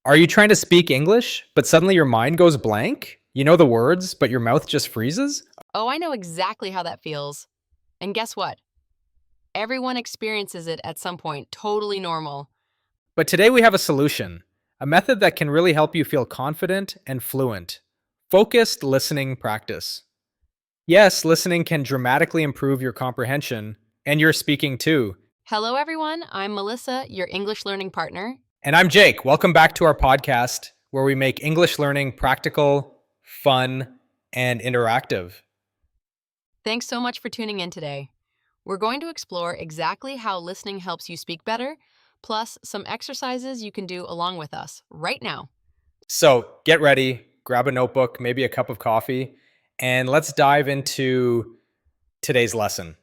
Are you trying to speak English, but suddenly your mind goes blank? You know the words, but your mouth just freezes? Oh, I know exactly how that feels. And guess what? Everyone experiences it at some point, totally normal. But today we have a solution, a method that can really help you feel confident and fluent. Focused listening practice. Yes, listening can dramatically improve your comprehension and your speaking too. Hello, everyone. I'm Melissa, your English learning partner. And I'm Jake. Welcome back to our podcast where we make English learning practical, fun, and interactive. Thanks so much for tuning in today. We're going to explore exactly how listening helps you speak better, plus some exercises you can do along with us right now. So get ready, grab a notebook, maybe a cup of coffee, and let's dive into today's lesson.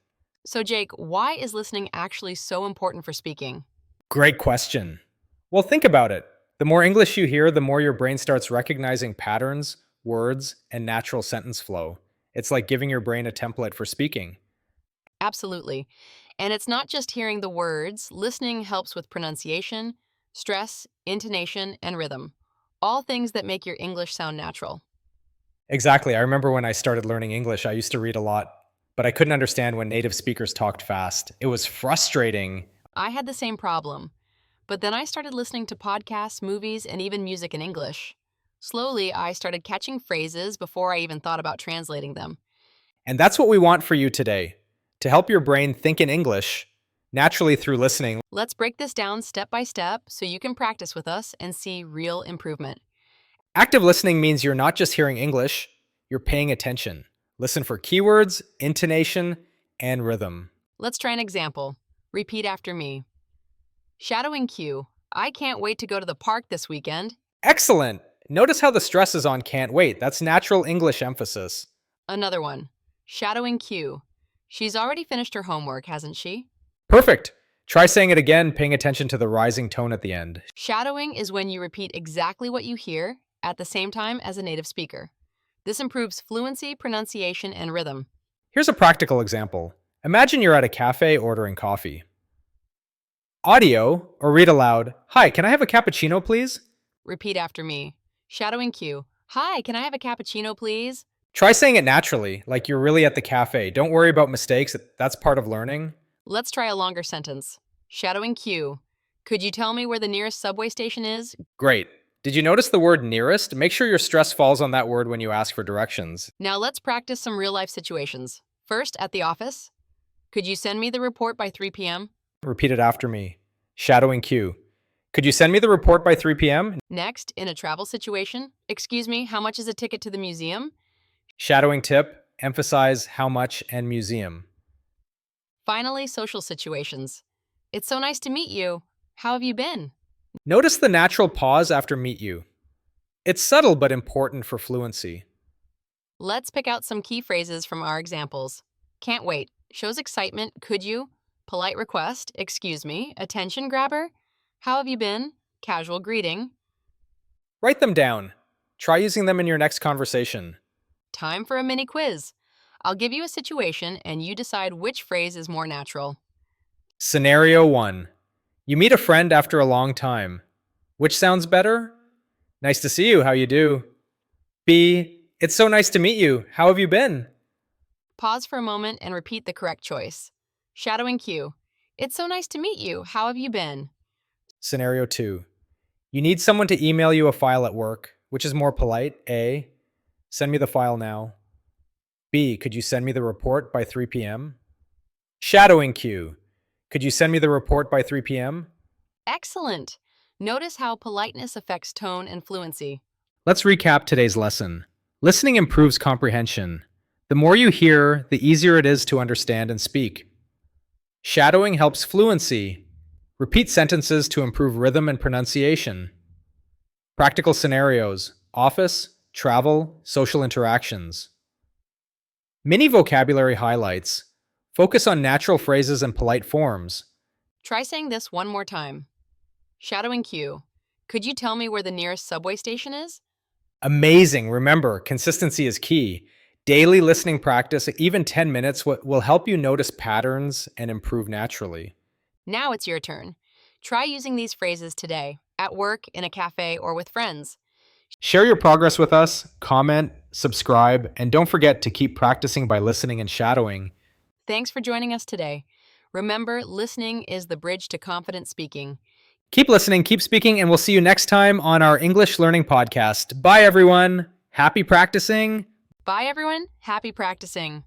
So, Jake, why is listening actually so important for speaking? Great question. Well, think about it. The more English you hear, the more your brain starts recognizing patterns, words, and natural sentence flow. It's like giving your brain a template for speaking. Absolutely. And it's not just hearing the words, listening helps with pronunciation, stress, intonation, and rhythm. All things that make your English sound natural. Exactly. I remember when I started learning English, I used to read a lot, but I couldn't understand when native speakers talked fast. It was frustrating. I had the same problem, but then I started listening to podcasts, movies, and even music in English. Slowly, I started catching phrases before I even thought about translating them. And that's what we want for you today, to help your brain think in English naturally through listening. Let's break this down step by step so you can practice with us and see real improvement. Active listening means you're not just hearing English, you're paying attention. Listen for keywords, intonation, and rhythm. Let's try an example. Repeat after me. Shadowing cue. I can't wait to go to the park this weekend. Excellent! Notice how the stress is on can't wait. That's natural English emphasis. Another one. Shadowing cue. She's already finished her homework, hasn't she? Perfect! Try saying it again, paying attention to the rising tone at the end. Shadowing is when you repeat exactly what you hear at the same time as a native speaker. This improves fluency, pronunciation, and rhythm. Here's a practical example. Imagine you're at a cafe ordering coffee. Audio, or read aloud, "Hi, can I have a cappuccino, please?" Repeat after me. Shadowing cue. Hi, can I have a cappuccino, please? Try saying it naturally, like you're really at the cafe. Don't worry about mistakes, that's part of learning. Let's try a longer sentence. Shadowing cue. Could you tell me where the nearest subway station is? Great. Did you notice the word nearest? Make sure your stress falls on that word when you ask for directions. Now let's practice some real-life situations. First, at the office. Could you send me the report by 3 p.m.? Repeat it after me. Shadowing cue. Could you send me the report by 3 p.m.? Next, in a travel situation. Excuse me, how much is a ticket to the museum? Shadowing tip. Emphasize how much and museum. Finally, social situations. It's so nice to meet you. How have you been? Notice the natural pause after meet you. It's subtle but important for fluency. Let's pick out some key phrases from our examples. Can't wait. Shows excitement. Could you? Polite request. Excuse me. Attention grabber. How have you been? Casual greeting. Write them down. Try using them in your next conversation. Time for a mini quiz. I'll give you a situation and you decide which phrase is more natural. Scenario 1. You meet a friend after a long time. Which sounds better? Nice to see you, how you do? B. It's so nice to meet you, how have you been? Pause for a moment and repeat the correct choice. Shadowing cue. It's so nice to meet you. How have you been? Scenario 2. You need someone to email you a file at work. Which is more polite? A. Send me the file now. B. Could you send me the report by 3 p.m.? Shadowing cue. Could you send me the report by 3 p.m.? Excellent. Notice how politeness affects tone and fluency. Let's recap today's lesson. Listening improves comprehension. The more you hear, the easier it is to understand and speak. Shadowing helps fluency. Repeat sentences to improve rhythm and pronunciation. Practical scenarios: office, travel, social interactions. Mini vocabulary highlights. Focus on natural phrases and polite forms. Try saying this one more time. Shadowing cue. Could you tell me where the nearest subway station is? Amazing. Remember, consistency is key. Daily listening practice, even 10 minutes, will help you notice patterns and improve naturally. Now it's your turn. Try using these phrases today. at work, in a cafe, or with friends. Share your progress with us, comment, subscribe, and don't forget to keep practicing by listening and shadowing. Thanks for joining us today. Remember, listening is the bridge to confident speaking. Keep listening, keep speaking, and we'll see you next time on our English Learning Podcast. Bye, everyone. Happy practicing. Bye, everyone. Happy practicing.